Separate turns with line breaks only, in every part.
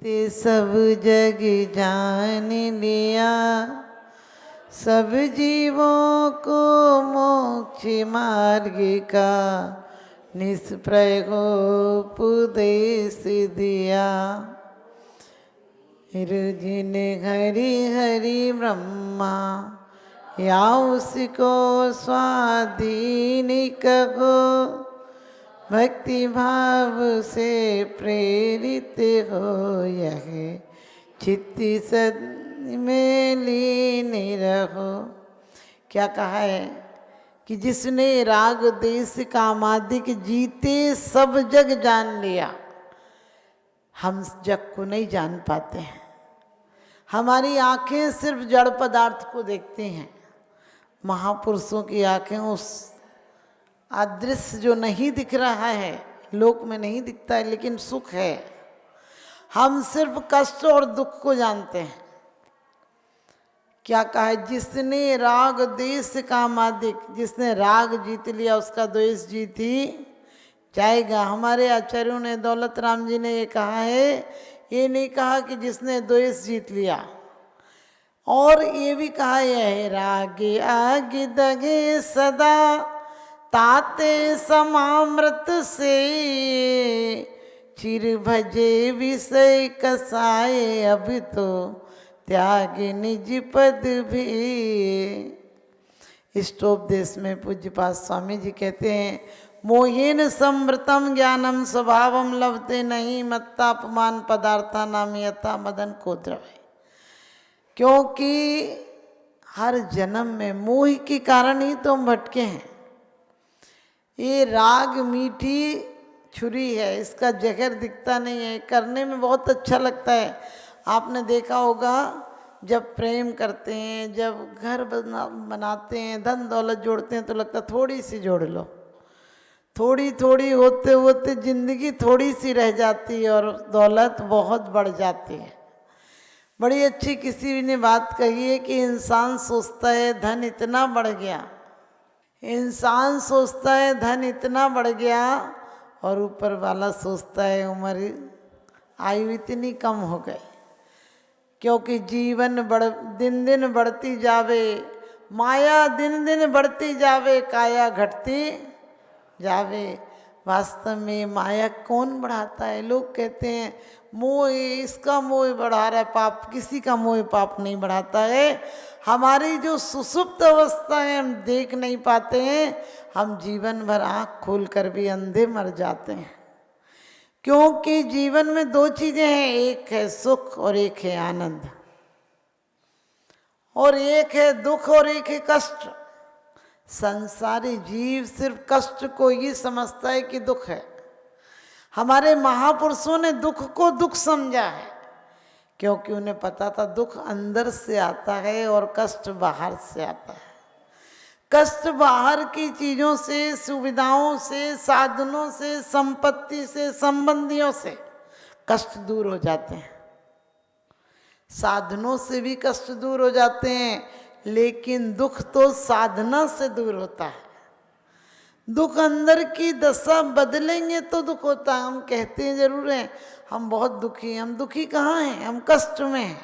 ते सब जग जान लिया, सब जीवों को मोक्ष मार्ग का निष्प्रय को उपदेश दिया। जिन्हें हरि हरि ब्रह्मा या उसको स्वाधीन कहो, भक्ति भाव से प्रेरित हो यह चित्त सद में लीन रहो। क्या कहा है कि जिसने राग देश कामादिक जीते सब जग जान लिया। हम जग को नहीं जान पाते हैं, हमारी आंखें सिर्फ जड़ पदार्थ को देखती हैं। महापुरुषों की आंखें उस अदृश्य जो नहीं दिख रहा है, लोक में नहीं दिखता है, लेकिन सुख है। हम सिर्फ कष्ट और दुख को जानते हैं। क्या कहा है, जिसने राग द्वेष कामादिक, जिसने राग जीत लिया उसका द्वेष जीत ही जाएगा। हमारे आचार्यों ने, दौलत राम जी ने ये कहा है, ये नहीं कहा कि जिसने द्वेष जीत लिया, और ये भी कहा है रागे आगे दगे सदा ताते समामृत से, चिर भजे विषय कसाए अब तो त्याग निज पद भी। इष्टोपदेश में पूज्यपाद स्वामी जी कहते हैं, मोहेन समृतम ज्ञानम स्वभावम लभते नहीं मत्तापमान पदार्था नाम यथा मदन को द्रव्य। क्योंकि हर जन्म में मोह के कारण ही तो हम भटके हैं। ये राग मीठी छुरी है, इसका जहर दिखता नहीं है, करने में बहुत अच्छा लगता है। आपने देखा होगा जब प्रेम करते हैं, जब घर बनाते हैं, धन दौलत जोड़ते हैं, तो लगता है थोड़ी सी जोड़ लो। थोड़ी थोड़ी होते होते जिंदगी थोड़ी सी रह जाती है और दौलत बहुत बढ़ जाती है। बड़ी अच्छी किसी ने बात कही है कि इंसान सोचता है धन इतना बढ़ गया, इंसान सोचता है धन इतना बढ़ गया, और ऊपर वाला सोचता है उम्र आयु इतनी कम हो गई। क्योंकि जीवन दिन दिन बढ़ती जावे, माया दिन दिन बढ़ती जावे, काया घटती जावे। वास्तव में माया कौन बढ़ाता है? लोग कहते हैं मोह, इसका मोह बढ़ा रहा है, पाप किसी का मोह पाप नहीं बढ़ाता है। हमारी जो सुसुप्त अवस्था है हम देख नहीं पाते हैं, हम जीवन भर आँख खोल कर भी अंधे मर जाते हैं। क्योंकि जीवन में दो चीज़ें हैं, एक है सुख और एक है आनंद, और एक है दुख और एक है कष्ट। संसारी जीव सिर्फ कष्ट को ही समझता है कि दुख है। हमारे महापुरुषों ने दुख को दुख समझा है, क्योंकि उन्हें पता था दुख अंदर से आता है और कष्ट बाहर से आता है। कष्ट बाहर की चीज़ों से, सुविधाओं से, साधनों से, संपत्ति से, संबंधियों से कष्ट दूर हो जाते हैं। साधनों से भी कष्ट दूर हो जाते हैं, लेकिन दुख तो साधना से दूर होता है। दुख अंदर की दशा बदलेंगे तो दुख होता है। हम कहते हैं जरूर हैं हम बहुत दुखी हैं, हम दुखी कहाँ हैं? हम कष्ट में हैं।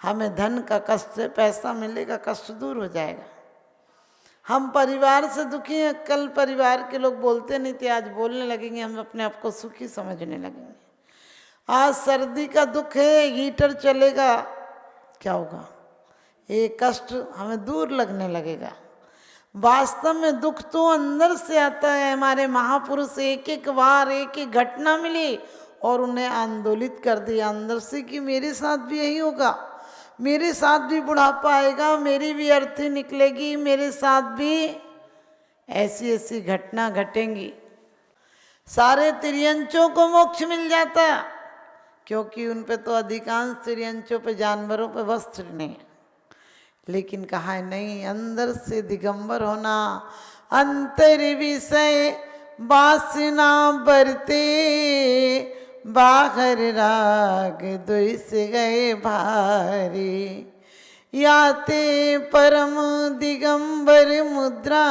हमें धन का कष्ट है, पैसा मिलेगा कष्ट दूर हो जाएगा। हम परिवार से दुखी हैं, कल परिवार के लोग बोलते नहीं थे, आज बोलने लगेंगे, हम अपने आप को सुखी समझने लगेंगे। आज सर्दी का दुख है, हीटर चलेगा, क्या होगा? ये कष्ट हमें दूर लगने लगेगा। वास्तव में दुख तो अंदर से आता है। हमारे महापुरुष एक एक बार एक एक घटना मिली और उन्हें आंदोलित कर दिया अंदर से कि मेरे साथ भी यही होगा, मेरे साथ भी बुढ़ापा आएगा, मेरी भी अर्थी निकलेगी, मेरे साथ भी ऐसी ऐसी घटना घटेंगी। सारे तिर्यंचों को मोक्ष मिल जाता, क्योंकि उन पे तो अधिकांश तिर्यंचों पे, जानवरों पे वस्त्र नहीं। लेकिन कहा है नहीं, अंदर से दिगंबर होना, अंतर विषय वासना बरते, बाहर राग द्वेष गए भारी, याते परम दिगंबर मुद्रा,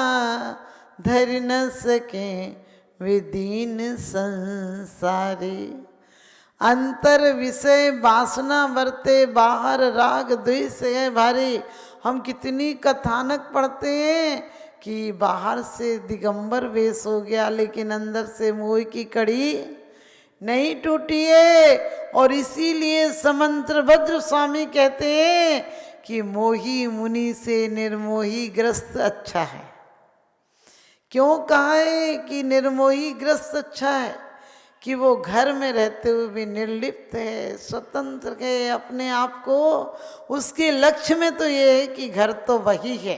धर न सके वे दीन संसारी। अंतर विषय वासना बरते, बाहर राग द्वेष है भारी। हम कितनी कथानक पढ़ते हैं कि बाहर से दिगंबर वेश हो गया, लेकिन अंदर से मोह की कड़ी नहीं टूटी है। और इसीलिए समंत्रभद्र स्वामी कहते हैं कि मोही मुनि से निर्मोही ग्रस्त अच्छा है। क्यों कहा है कि निर्मोही ग्रस्त अच्छा है? कि वो घर में रहते हुए भी निर्लिप्त है, स्वतंत्र है अपने आप को। उसके लक्ष्य में तो ये है कि घर तो वही है।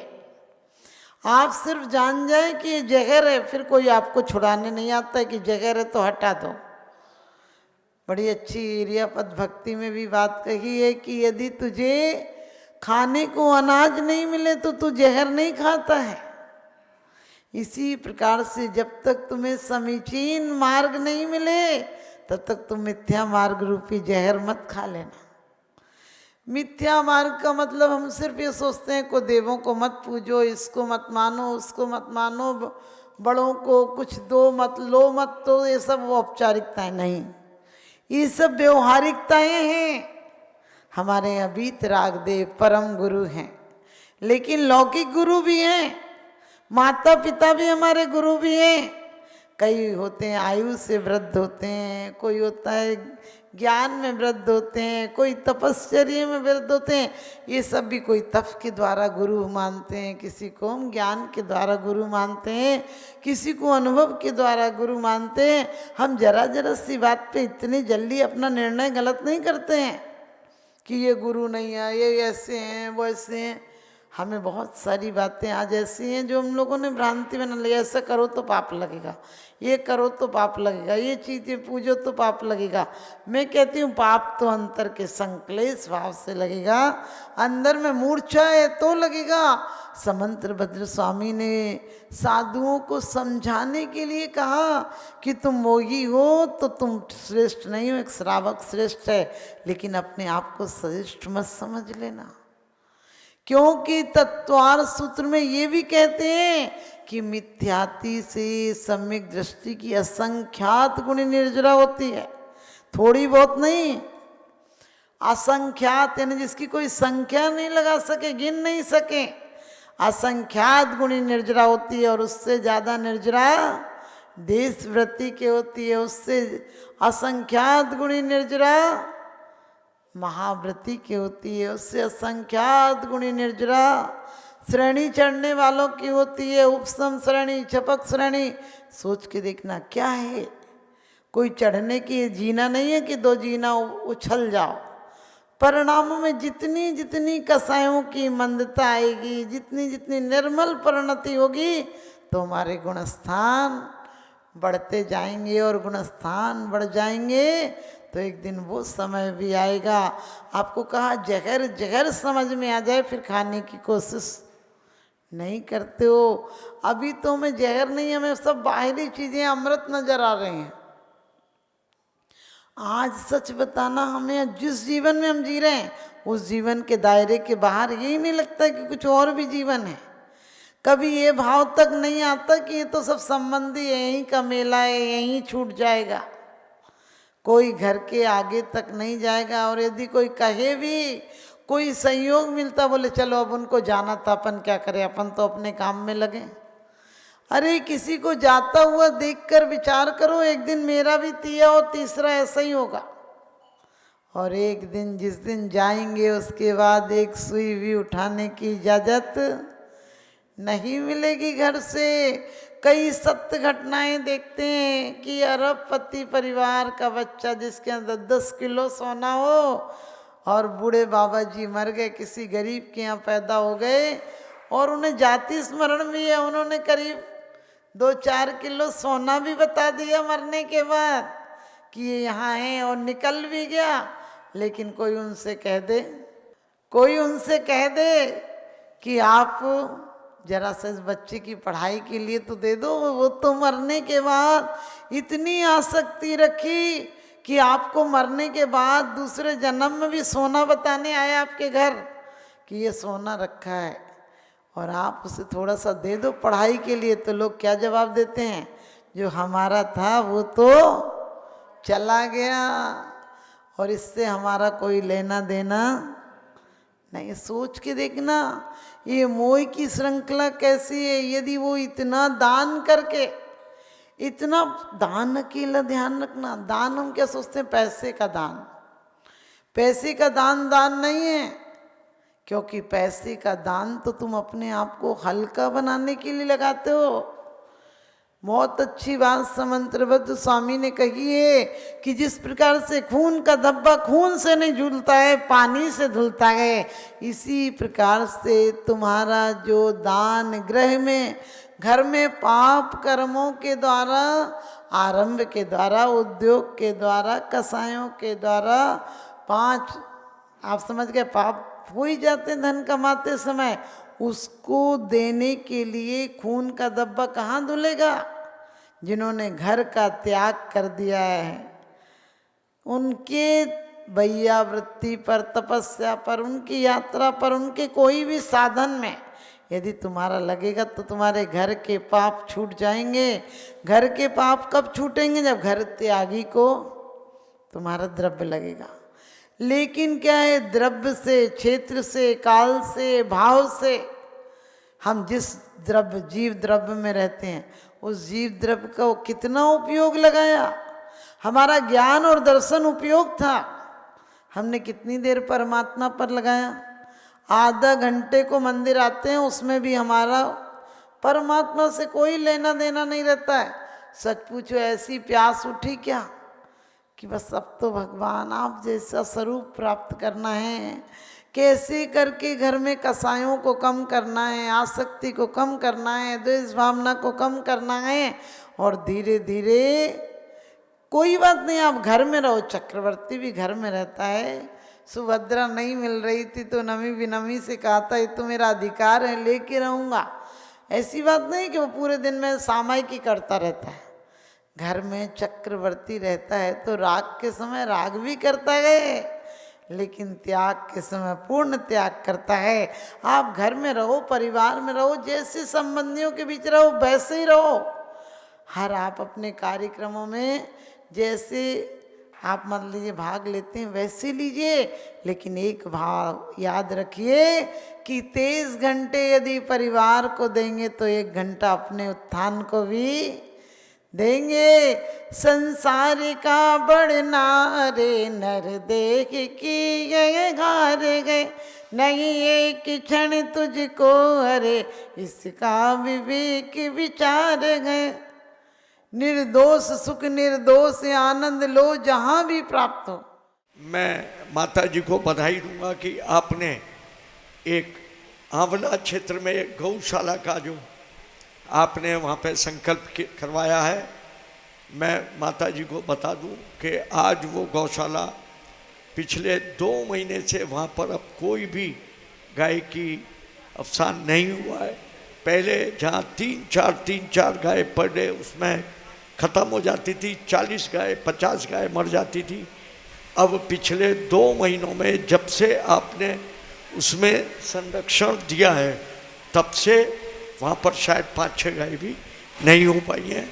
आप सिर्फ जान जाए कि ये जहर है, फिर कोई आपको छुड़ाने नहीं आता है कि जहर है तो हटा दो। बड़ी अच्छी एरियापद भक्ति में भी बात कही है कि यदि तुझे खाने को अनाज नहीं मिले तो तू जहर नहीं खाता है। इसी प्रकार से जब तक तुम्हें समीचीन मार्ग नहीं मिले तब तक तुम मिथ्या मार्ग रूपी जहर मत खा लेना। मिथ्या मार्ग का मतलब हम सिर्फ ये सोचते हैं को देवों को मत पूजो, इसको मत मानो, उसको मत मानो, बड़ों को कुछ दो मत, लो मत, तो ये सब औपचारिकताएं नहीं, ये सब व्यवहारिकताएं हैं। हमारे अबीत रागदेव परम गुरु हैं, लेकिन लौकिक गुरु भी हैं, माता पिता भी हमारे गुरु भी हैं। कई होते हैं आयु से वृद्ध होते हैं, कोई होता है ज्ञान में वृद्ध होते हैं, कोई तपश्चर्या में वृद्ध होते हैं। ये सब भी कोई तप के द्वारा गुरु मानते हैं, किसी को हम ज्ञान के द्वारा गुरु मानते हैं, किसी को अनुभव के द्वारा गुरु मानते हैं। हम जरा जरा सी बात पे इतनी जल्दी अपना निर्णय गलत नहीं करते हैं कि ये गुरु नहीं है, ये ऐसे हैं, वो ऐसे हैं। हमें बहुत सारी बातें आज ऐसी हैं जो हम लोगों ने भ्रांति बना ली। ऐसा करो तो पाप लगेगा, ये करो तो पाप लगेगा, ये चीज़ें पूजो तो पाप लगेगा। मैं कहती हूँ पाप तो अंतर के संक्लेश भाव से लगेगा, अंदर में मूर्छा है तो लगेगा। समंत्रभद्र स्वामी ने साधुओं को समझाने के लिए कहा कि तुम मोही हो तो तुम श्रेष्ठ नहीं हो, एक श्रावक श्रेष्ठ है, लेकिन अपने आप को श्रेष्ठ मत समझ लेना। क्योंकि तत्वार सूत्र में ये भी कहते हैं कि मिथ्याति से सम्यक दृष्टि की असंख्यात गुणी निर्जरा होती है, थोड़ी बहुत नहीं, असंख्यात, यानी जिसकी कोई संख्या नहीं लगा सके, गिन नहीं सके, असंख्यात गुणी निर्जरा होती है। और उससे ज़्यादा निर्जरा देशव्रति के होती है, उससे असंख्यात गुणी निर्जरा महाव्रति की होती है, उससे असंख्यात गुणी निर्जरा श्रेणी चढ़ने वालों की होती है, उपसम श्रेणी, छपक श्रेणी। सोच के देखना क्या है, कोई चढ़ने की जीना नहीं है कि दो जीना उछल जाओ। परिणामों में जितनी जितनी कसायों की मंदता आएगी, जितनी जितनी निर्मल परिणति होगी, तो हमारे गुणस्थान बढ़ते जाएंगे, और गुणस्थान बढ़ जाएंगे तो एक दिन वो समय भी आएगा। आपको कहा जहर जहर समझ में आ जाए फिर खाने की कोशिश नहीं करते हो। अभी तो हमें जहर नहीं, हमें सब बाहरी चीज़ें अमृत नजर आ रहे हैं। आज सच बताना, हमें जिस जीवन में हम जी रहे हैं उस जीवन के दायरे के बाहर यही नहीं लगता कि कुछ और भी जीवन है। कभी ये भाव तक नहीं आता कि ये तो सब संबंधी है, यहीं का मेला है, यहीं छूट जाएगा, कोई घर के आगे तक नहीं जाएगा। और यदि कोई कहे भी, कोई संयोग मिलता, बोले चलो अब उनको जाना था, अपन क्या करें, अपन तो अपने काम में लगे। अरे किसी को जाता हुआ देखकर विचार करो, एक दिन मेरा भी तिया और तीसरा ऐसा ही होगा। और एक दिन जिस दिन जाएंगे उसके बाद एक सुई भी उठाने की इजाज़त नहीं मिलेगी घर से। कई सत्य घटनाएं देखते हैं कि अरबपति परिवार का बच्चा जिसके अंदर 10 किलो सोना हो, और बूढ़े बाबा जी मर गए, किसी गरीब के यहाँ पैदा हो गए, और उन्हें जाति स्मरण भी है, उन्होंने करीब 2-4 किलो सोना भी बता दिया मरने के बाद कि ये यहाँ है, और निकल भी गया। लेकिन कोई उनसे कह दे कि आप जरा से इस बच्चे की पढ़ाई के लिए तो दे दो, वो तो मरने के बाद इतनी आसक्ति रखी कि आपको मरने के बाद दूसरे जन्म में भी सोना बताने आया आपके घर कि ये सोना रखा है और आप उसे थोड़ा सा दे दो पढ़ाई के लिए। तो लोग क्या जवाब देते हैं, जो हमारा था वो तो चला गया, और इससे हमारा कोई लेना देना नहीं। सोच के देखना ये मोह की श्रृंखला कैसी है। यदि वो इतना दान करके, इतना दान, अकेला ध्यान रखना, दान हम क्या सोचते हैं, पैसे का दान। पैसे का दान दान नहीं है, क्योंकि पैसे का दान तो तुम अपने आप को हल्का बनाने के लिए लगाते हो। बहुत अच्छी बात समंत्रबद्ध स्वामी ने कही है कि जिस प्रकार से खून का धब्बा खून से नहीं धुलता है, पानी से धुलता है, इसी प्रकार से तुम्हारा जो दान गृह में, घर में पाप कर्मों के द्वारा, आरंभ के द्वारा, उद्योग के द्वारा, कसायों के द्वारा, 5 आप समझ गए पाप हो ही जाते धन कमाते समय, उसको देने के लिए खून का धब्बा कहाँ धुलेगा। जिन्होंने घर का त्याग कर दिया है, उनके भैयावृत्ति पर, तपस्या पर, उनकी यात्रा पर, उनके कोई भी साधन में यदि तुम्हारा लगेगा तो तुम्हारे घर के पाप छूट जाएंगे। घर के पाप कब छूटेंगे, जब घर त्यागी को तुम्हारा द्रव्य लगेगा। लेकिन क्या है, द्रव्य से, क्षेत्र से, काल से, भाव से, हम जिस द्रव्य, जीव द्रव्य में रहते हैं, उस जीव द्रव्य का कितना उपयोग लगाया। हमारा ज्ञान और दर्शन उपयोग था, हमने कितनी देर परमात्मा पर लगाया। आधा घंटे को मंदिर आते हैं, उसमें भी हमारा परमात्मा से कोई लेना देना नहीं रहता है। सच पूछो, ऐसी प्यास उठी क्या कि बस अब तो भगवान आप जैसा स्वरूप प्राप्त करना है। कैसे करके घर में कसायों को कम करना है, आसक्ति को कम करना है, द्वेष भावना को कम करना है, और धीरे धीरे कोई बात नहीं, आप घर में रहो। चक्रवर्ती भी घर में रहता है। सुभद्रा नहीं मिल रही थी तो नमी विनमी से कहा था, ये तो मेरा अधिकार है, लेके रहूँगा। ऐसी बात नहीं कि वो पूरे दिन में सामायिक ही करता रहता है। घर में चक्रवर्ती रहता है तो राग के समय राग भी करता है, लेकिन त्याग के समय पूर्ण त्याग करता है। आप घर में रहो, परिवार में रहो, जैसे संबंधियों के बीच रहो वैसे ही रहो। हर आप अपने कार्यक्रमों में जैसे आप मान लीजिए भाग लेते हैं वैसे लीजिए, लेकिन एक भाव याद रखिए कि 23 घंटे यदि परिवार को देंगे तो 1 घंटा अपने उत्थान को भी देंगे। संसार का बढ़ना रे नर देख की ये घार गए, नहीं एक क्षण तुझको अरे इसका विवेक विचार गए। निर्दोष सुख, निर्दोष आनंद लो जहाँ भी प्राप्त हो।
मैं माता जी को बधाई दूंगा कि आपने एक आंवला क्षेत्र में एक गौशाला का जो आपने वहाँ पे संकल्प करवाया है। मैं माता जी को बता दूं कि आज वो गौशाला पिछले 2 महीने से वहाँ पर अब कोई भी गाय की अवसान नहीं हुआ है। पहले जहाँ 3-4 गाय पर डे उसमें ख़त्म हो जाती थी, 40 गाय 50 गाय मर जाती थी। अब पिछले 2 महीनों में जब से आपने उसमें संरक्षण दिया है, तब से वहाँ पर शायद 5-6 गाय भी नहीं हो पाई हैं।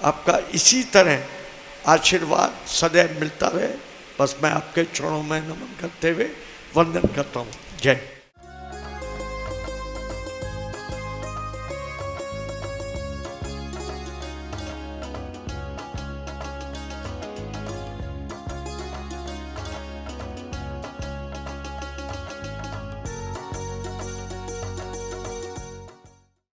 आपका इसी तरह आशीर्वाद सदैव मिलता रहे, बस मैं आपके चरणों में नमन करते हुए वंदन करता हूँ। जय।